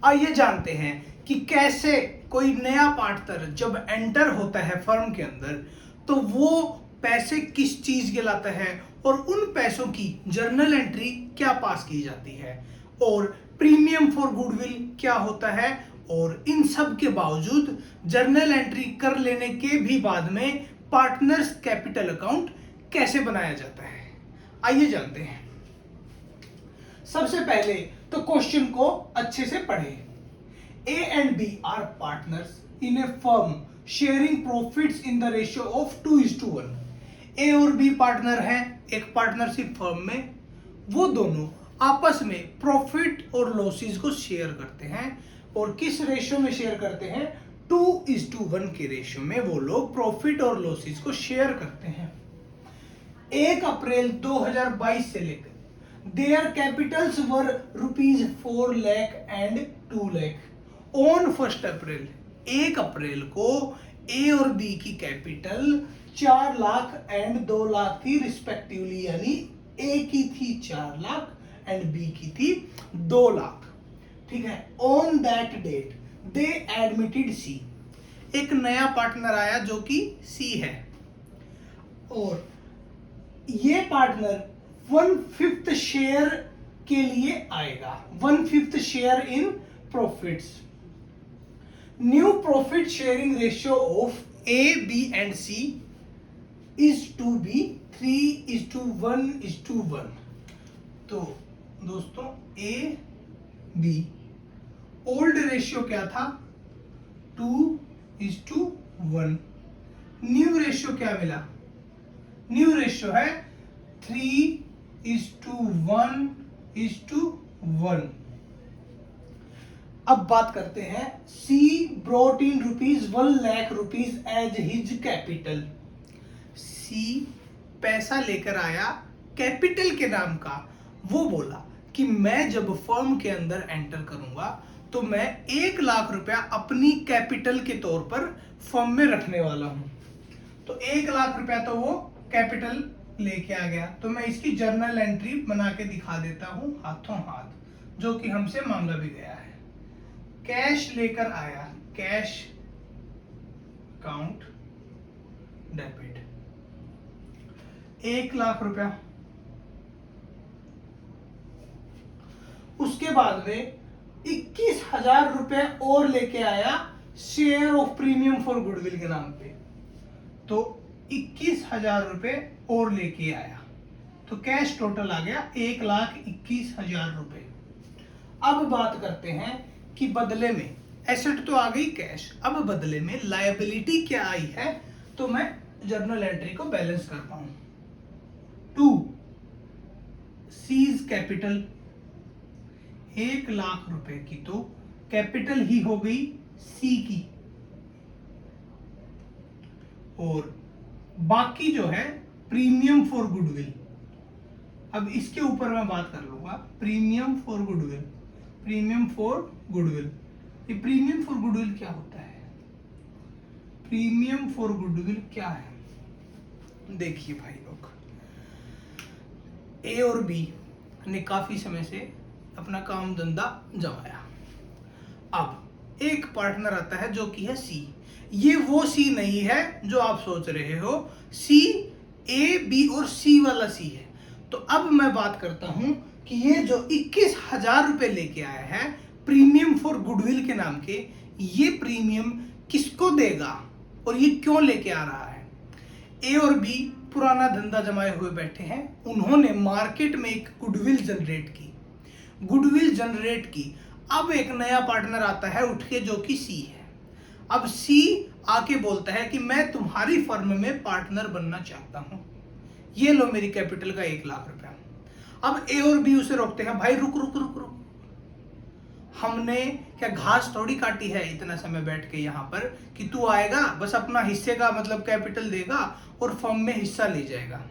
आइए जानते हैं कि कैसे कोई नया पार्टनर जब एंटर होता है फर्म के अंदर तो वो पैसे किस चीज के लाता है और उन पैसों की जर्नल एंट्री क्या पास की जाती है और प्रीमियम फॉर गुडविल क्या होता है और इन सब के बावजूद जर्नल एंट्री कर लेने के भी बाद में पार्टनर्स कैपिटल अकाउंट कैसे बनाया जाता है। आइए जानते हैं। सबसे पहले तो क्वेश्चन को अच्छे से पढ़ें। A and B are partners in a firm sharing profits in the ratio of 2:1। A और B पार्टनर हैं एक पार्टनरशिप फर्म में। वो दोनों आपस में प्रॉफिट और लॉसेस को शेयर करते हैं और किस रेशियो में शेयर करते हैं? 2:1 के रेशियो में वो लोग प्रॉफिट और लॉसेस को शेयर करते हैं। 1 अप्रैल 2022 से लेकर their capitals were ₹4 lakh and 2 lakh। On 1 अप्रैल 1 अप्रैल को ए और बी की कैपिटल 4 लाख एंड 2 लाख थी रिस्पेक्टिवली, यानी ए की थी 4 लाख एंड बी की थी 2 लाख। ठीक है। On that date they admitted C. एक नया पार्टनर आया जो कि सी है और ये पार्टनर 1/5 शेयर के लिए आएगा। 1/5 share in profits. New profit sharing ratio of A B and C is to be 3:1:1। तो दोस्तों ए बी ओल्ड रेशियो क्या था? 2:1। न्यू रेशियो क्या मिला? न्यू रेशियो है 3:1:1। अब बात करते हैं। C brought in ₹1 lakh as his capital. C पैसा लेकर आया कैपिटल के नाम का। वो बोला कि मैं जब फर्म के अंदर एंटर करूंगा तो मैं 1 लाख रुपया अपनी कैपिटल के तौर पर फर्म में रखने वाला हूं। तो 1 लाख रुपया तो वो कैपिटल लेके आ गया। तो मैं इसकी जर्नल एंट्री बना के दिखा देता हूं हाथों हाथ, जो कि हमसे मांगा भी गया है। कैश लेकर आया, कैश अकाउंट डेबिट 1 लाख रुपया। उसके बाद में 21,000 रुपए और लेके आया share of premium for goodwill के नाम पे। तो 21,000 रुपए और लेके आया तो कैश टोटल आ गया 1,21,000 रुपए। अब बात करते हैं कि बदले में एसेट तो आ गई कैश, अब बदले में लायबिलिटी क्या आई है। तो मैं जर्नल एंट्री को बैलेंस करता हूं। 2 सीज कैपिटल 1 लाख रुपए की तो कैपिटल ही हो गई सी की और बाकी जो है प्रीमियम फॉर गुडविल। अब इसके ऊपर मैं बात कर लूंगा premium for goodwill. Premium for goodwill, ये प्रीमियम फॉर गुडविल क्या होता है? प्रीमियम फॉर गुडविल क्या है? देखिए भाई लोग, ए और बी ने काफी समय से अपना काम धंधा जमाया। अब एक पार्टनर आता है जो कि है सी। ये वो सी नहीं है जो आप सोच रहे हो। सी ए बी और सी वाला सी है। तो अब मैं बात करता हूं कि ये जो 21,000 रुपए लेके आया है प्रीमियम फॉर गुडविल के नाम के, ये प्रीमियम किसको देगा और ये क्यों लेके आ रहा है? ए और बी पुराना धंधा जमाए हुए बैठे हैं। उन्होंने मार्केट में एक गुडविल जनरेट की। गुडविल जनरेट की। अब एक नया पार्टनर आता है उठ के जो कि सी है। अब सी आके बोलता है कि मैं तुम्हारी फर्म में पार्टनर बनना चाहता हूं, ये लो मेरी कैपिटल का 1 लाख रुपया। अब ए और बी उसे रोकते हैं, भाई रुक रुक रुक रुक, हमने क्या घास थोड़ी काटी है इतना समय बैठ के यहाँ पर कि तू आएगा बस अपना हिस्से का मतलब कैपिटल देगा और फर्म में हिस्सा ले जाएगा।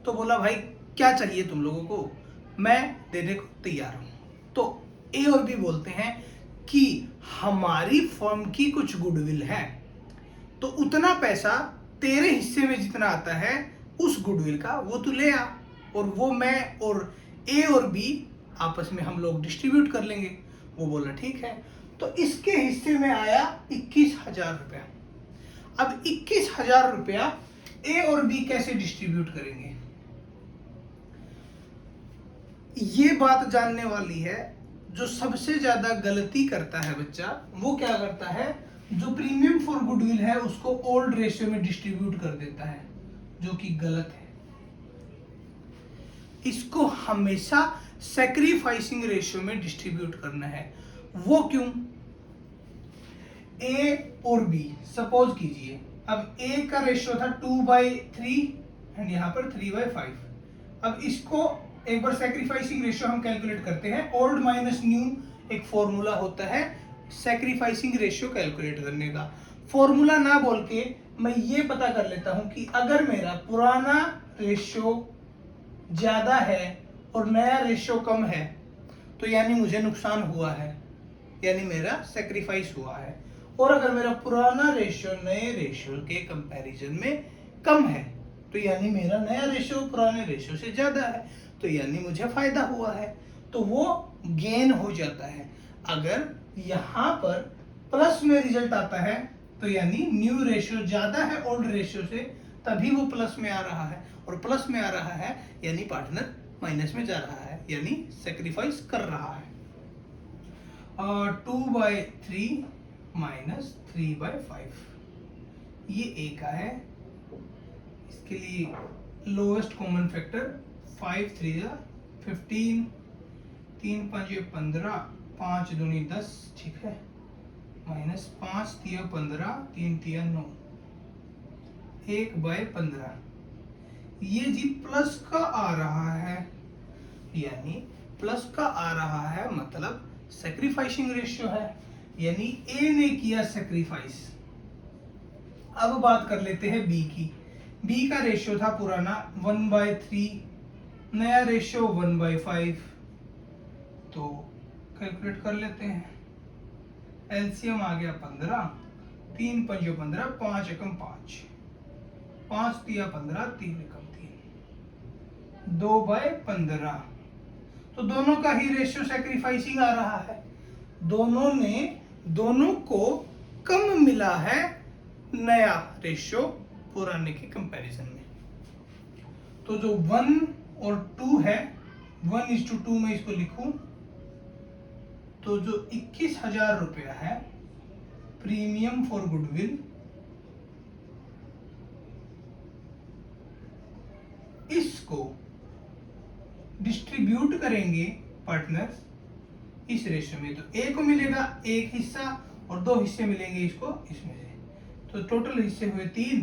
तो बोला भाई क्या चाहिए तुम लोगों को, मैं देने को तैयार हूं। तो ए और बी बोलते हैं कि हमारी फर्म की कुछ गुडविल है तो उतना पैसा तेरे हिस्से में जितना आता है उस गुडविल का वो तू ले आ और वो मैं और ए और बी आपस में हम लोग डिस्ट्रीब्यूट कर लेंगे। वो बोला ठीक है। तो इसके हिस्से में आया 21,000 रुपया। अब 21,000 रुपया ए और बी कैसे डिस्ट्रीब्यूट करेंगे, ये बात जानने वाली है। जो सबसे ज्यादा गलती करता है बच्चा, वो क्या करता है, जो प्रीमियम फॉर गुडविल है उसको ओल्ड रेशियो में डिस्ट्रीब्यूट कर देता है, जो कि गलत है। इसको हमेशा सैक्रिफाइसिंग रेशियो में डिस्ट्रीब्यूट करना है। वो क्यों, ए और बी सपोज कीजिए, अब ए का रेशियो था 2/3 एंड यहाँ पर 3/5। अब इसको एक बार सैक्रिफाइसिंग रेशियो हम कैलकुलेट करते हैं। ओल्ड माइनस न्यू एक फॉर्मूला होता है सैक्रिफाइसिंग रेशियो कैलकुलेट करने का। फॉर्मूला ना बोल के मैं ये पता कर लेता हूं कि अगर मेरा पुराना रेशियो ज्यादा है और नया रेशियो कम है तो यानी मुझे नुकसान हुआ है, यानी मेरा सैक्रिफाइस हुआ है। और अगर मेरा पुराना रेशियो नए रेशियो के कंपैरिजन में कम है तो यानी मेरा नया रेशियो पुराने रेशियो से ज्यादा है, तो यानी मुझे फायदा हुआ है, तो वो गेन हो जाता है। अगर यहाँ पर प्लस में रिजल्ट आता है तो यानी न्यू रेशियो ज्यादा है ओल्ड रेशियो से, तभी वो प्लस में आ रहा है। और प्लस में आ रहा है यानी पार्टनर माइनस में जा रहा है, यानी सेक्रीफाइस कर रहा है। 2/3 माइनस 3/5 ये ए का है। इसके लिए लोएस्ट कॉमन फैक्टर 5 3 15, 3 5 15, 5 दूनी 10, ठीक है, माइनस 5 3 15, 3 3 9, 1/15। ये जी प्लस का आ रहा है, यानी प्लस का आ रहा है मतलब सैक्रिफाइसिंग रेशियो है, यानी ए ने किया सैक्रिफाइस। अब बात कर लेते हैं बी की। बी का रेशियो था पुराना 1/3, नया रेशियो 1/5। तो कैलकुलेट कर लेते हैं। एलसीएम आ गया 15, 3 5 15, 5 एकम 5, 5 3 15, 3 एकम 3, 2/15। तो दोनों का ही रेशियो सैक्रिफाइसिंग आ रहा है। दोनों को कम मिला है नया रेशियो पुराने के कंपैरिजन में। तो जो 1 और 2 है, 1:2 में इसको लिखूं तो जो 21,000 रुपया है प्रीमियम फॉर गुडविल, इसको डिस्ट्रीब्यूट करेंगे पार्टनर्स इस रेशियो में। तो ए को मिलेगा एक हिस्सा और 2 हिस्से मिलेंगे इसको इसमें से। तो टोटल हिस्से हुए 3,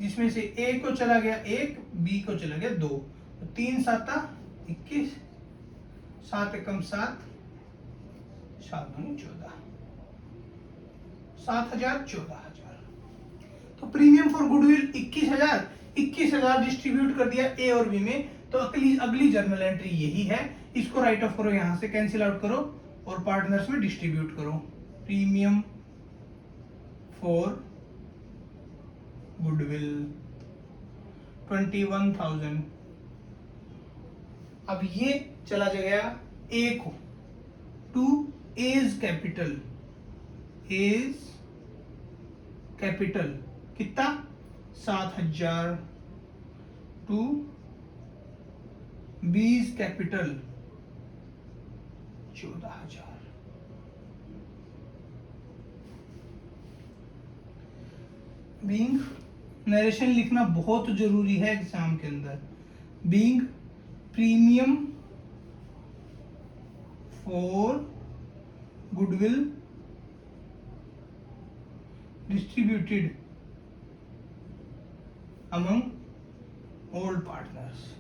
जिसमें से ए को चला गया 1, बी को चला गया 2। तो 3 7 21, 7 एकम 7, 7 दूनी 14, 7,000 14,000। तो प्रीमियम फॉर गुडविल 21,000 डिस्ट्रीब्यूट कर दिया ए और बी में। तो अगली जर्नल एंट्री यही है, इसको राइट ऑफ करो, यहां से कैंसिल आउट करो और पार्टनर्स में डिस्ट्रीब्यूट करो। Premium for goodwill 21,000। अब ये चला गया ए को, to as capital, as capital कितना 7,000, to B's capital 14,000। Being narration लिखना बहुत जरूरी है एग्जाम के अंदर। Being premium for goodwill distributed among old partners,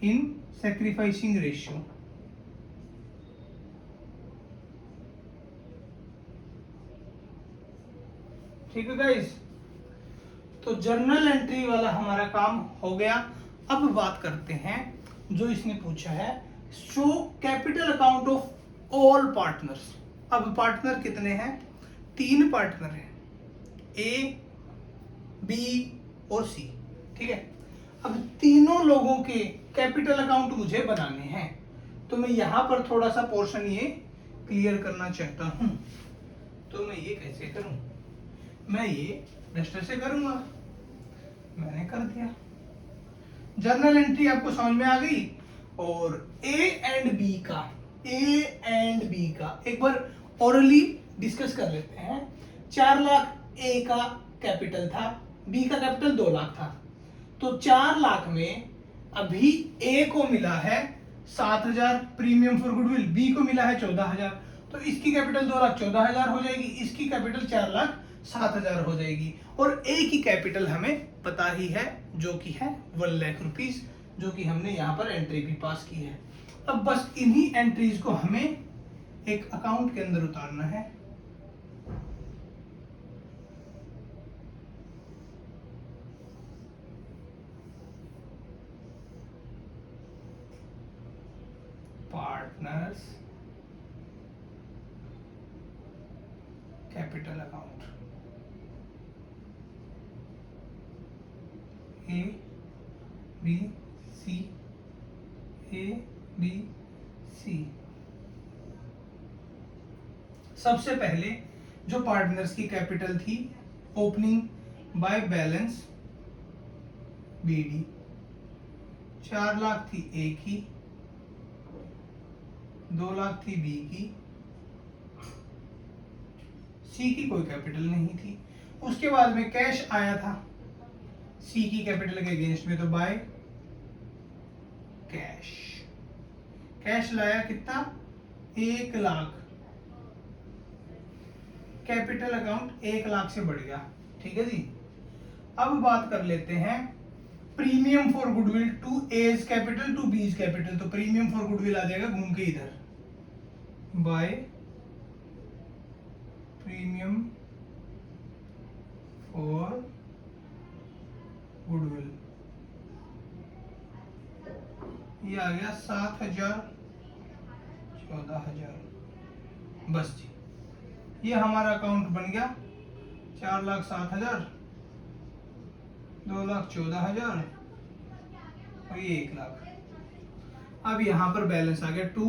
in sacrificing ratio। ठीक है गाइस, तो जर्नल एंट्री वाला हमारा काम हो गया। अब बात करते हैं जो इसने पूछा है, show capital account of all partners. अब पार्टनर कितने हैं, 3 पार्टनर हैं, ए बी और सी, ठीक है। अब तीनों लोगों के कैपिटल अकाउंट मुझे बनाने हैं, तो मैं यहां पर थोड़ा सा पोर्शन ये क्लियर करना चाहता हूं। तो मैं ये कैसे करूं? मैं ये रजिस्टर से करूंगा। मैंने कर दिया। जर्नल एंट्री आपको समझ में आ गई। और ए एंड बी का एक बार ओरली डिस्कस कर लेते हैं। 4 लाख ए का कैपिटल था, बी का कैपिटल 2 लाख था। तो 4 लाख में अभी ए को मिला है 7,000 प्रीमियम फॉर गुडविल, बी को मिला है 14,000। तो इसकी कैपिटल 2,14,000 हो जाएगी, इसकी कैपिटल 4,07,000 हो जाएगी। और ए की कैपिटल हमें पता ही है, जो कि है 1 लाख रुपीस, जो कि हमने यहाँ पर एंट्री भी पास की है। अब बस इन्हीं एंट्रीज को हमें एक अकाउंट के अंदर उतारना है। Partners capital account A B C, A B C. सबसे पहले जो पार्टनर्स की कैपिटल थी, opening by balance BD, 4 lakh थी ए की, 2 लाख थी बी की, सी की कोई कैपिटल नहीं थी। उसके बाद में कैश आया था सी की कैपिटल के अगेंस्ट में, तो बाय कैश। कैश लाया कितना? 1 लाख। कैपिटल अकाउंट 1 लाख से बढ़ गया। ठीक है जी। अब बात कर लेते हैं premium for goodwill to as capital to B's capital. तो प्रीमियम फॉर गुडविल आ जाएगा घूम के इधर, बाय प्रीमियम फॉर गुडविल। ये आ गया 7,000, 14,000। बस जी, ये हमारा अकाउंट बन गया। 4,07,000, 2,14,000 और ये 1 लाख। अब यहां पर बैलेंस आ गया to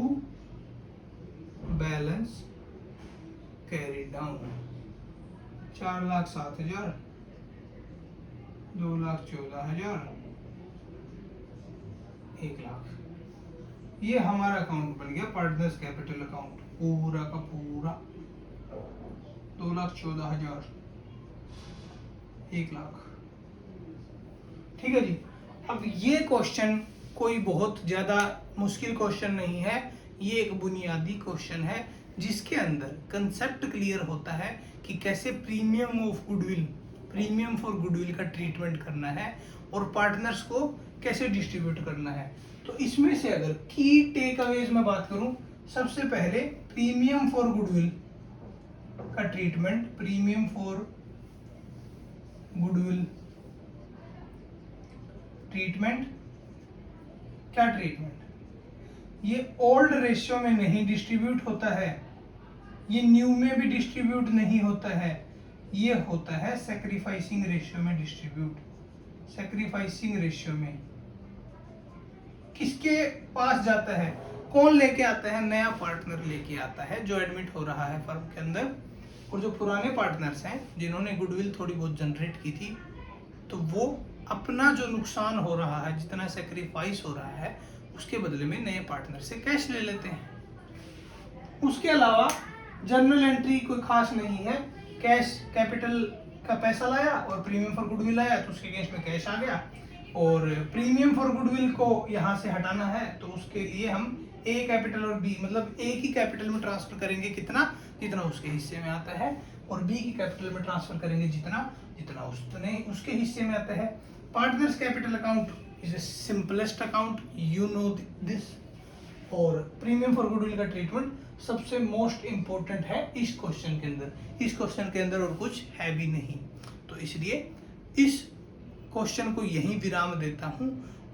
balance carry down. 4,07,000, 2,14,000, 1 lakh. ये हमारा अकाउंट बन गया पार्टनर्स कैपिटल अकाउंट, पूरा का पूरा 2,14,000, 1 लाख। ठीक है जी। अब ये क्वेश्चन कोई बहुत ज्यादा मुश्किल क्वेश्चन नहीं है, ये एक बुनियादी क्वेश्चन है जिसके अंदर कंसेप्ट क्लियर होता है कि कैसे प्रीमियम फॉर गुडविल का ट्रीटमेंट करना है और पार्टनर्स को कैसे डिस्ट्रीब्यूट करना है। तो इसमें से अगर की टेक अवेज में बात करूं, सबसे पहले प्रीमियम फॉर गुडविल का treatment, premium for goodwill treatment. क्या ट्रीटमेंट? ये ओल्ड रेशियो में नहीं डिस्ट्रीब्यूट होता है, ये न्यू में भी डिस्ट्रीब्यूट नहीं होता है, ये होता है सैक्रिफाइसिंग रेशियो में डिस्ट्रीब्यूट। सैक्रिफाइसिंग रेशियो में किसके पास जाता है? कौन लेके आता है? नया पार्टनर लेके आता है जो एडमिट हो रहा है फर्म के अंदर। और जो पुराने पार्टनर्स हैं जिन्होंने गुडविल थोड़ी बहुत जनरेट की थी, तो वो अपना जो नुकसान हो रहा है, जितना सेक्रीफाइस हो रहा है, उसके बदले में नए पार्टनर से कैश ले लेते हैं। उसके अलावा जर्नल एंट्री कोई खास नहीं है। कैश कैपिटल का पैसा लाया और प्रीमियम फॉर गुडविल आया तो उसके अगेंस्ट में कैश आ गया। और प्रीमियम फॉर गुडविल को यहाँ से हटाना है तो उसके लिए हम ए कैपिटल और बी, मतलब ए की कैपिटल में ट्रांसफर करेंगे कितना, जितना उसके हिस्से में आता है, और बी की कैपिटल में ट्रांसफर करेंगे जितना उसके हिस्से में आता है। Partners capital account is simplest account, you know this. और प्रीमियम फॉर गुडविल का ट्रीटमेंट सबसे मोस्ट इंपॉर्टेंट है इस क्वेश्चन के अंदर। इस क्वेश्चन के अंदर और कुछ है भी नहीं, तो इसलिए इस क्वेश्चन को यहीं विराम देता हूं।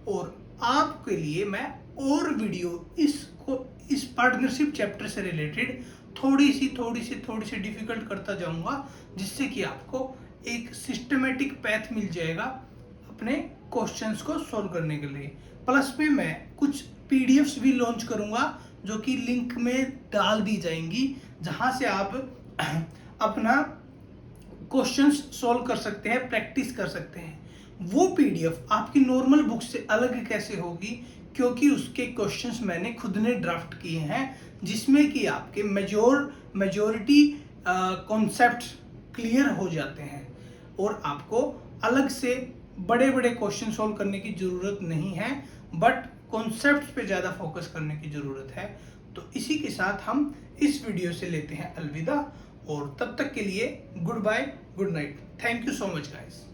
और आपके लिए मैं और वीडियो इस पार्टनरशिप चैप्टर से रिलेटेड थोड़ी सी डिफिकल्ट करता जाऊंगा, जिससे कि आपको एक सिस्टमेटिक पैथ मिल जाएगा अपने क्वेश्चंस को सॉल्व करने के लिए। प्लस में मैं कुछ पीडीएफ्स भी लॉन्च करूंगा जो कि लिंक में डाल दी जाएंगी, जहां से आप अपना क्वेश्चंस सॉल्व कर सकते हैं, प्रैक्टिस कर सकते हैं। वो पीडीएफ आपकी नॉर्मल बुक से अलग कैसे होगी, क्योंकि उसके क्वेश्चंस मैंने खुद ने ड्राफ्ट किए हैं, जिसमें कि आपके मेजोरिटी कॉन्सेप्ट क्लियर हो जाते हैं और आपको अलग से बड़े बड़े क्वेश्चन सॉल्व करने की ज़रूरत नहीं है, बट कॉन्सेप्ट पे ज़्यादा फोकस करने की ज़रूरत है। तो इसी के साथ हम इस वीडियो से लेते हैं अलविदा, और तब तक के लिए good bye, good night. Thank you so much guys.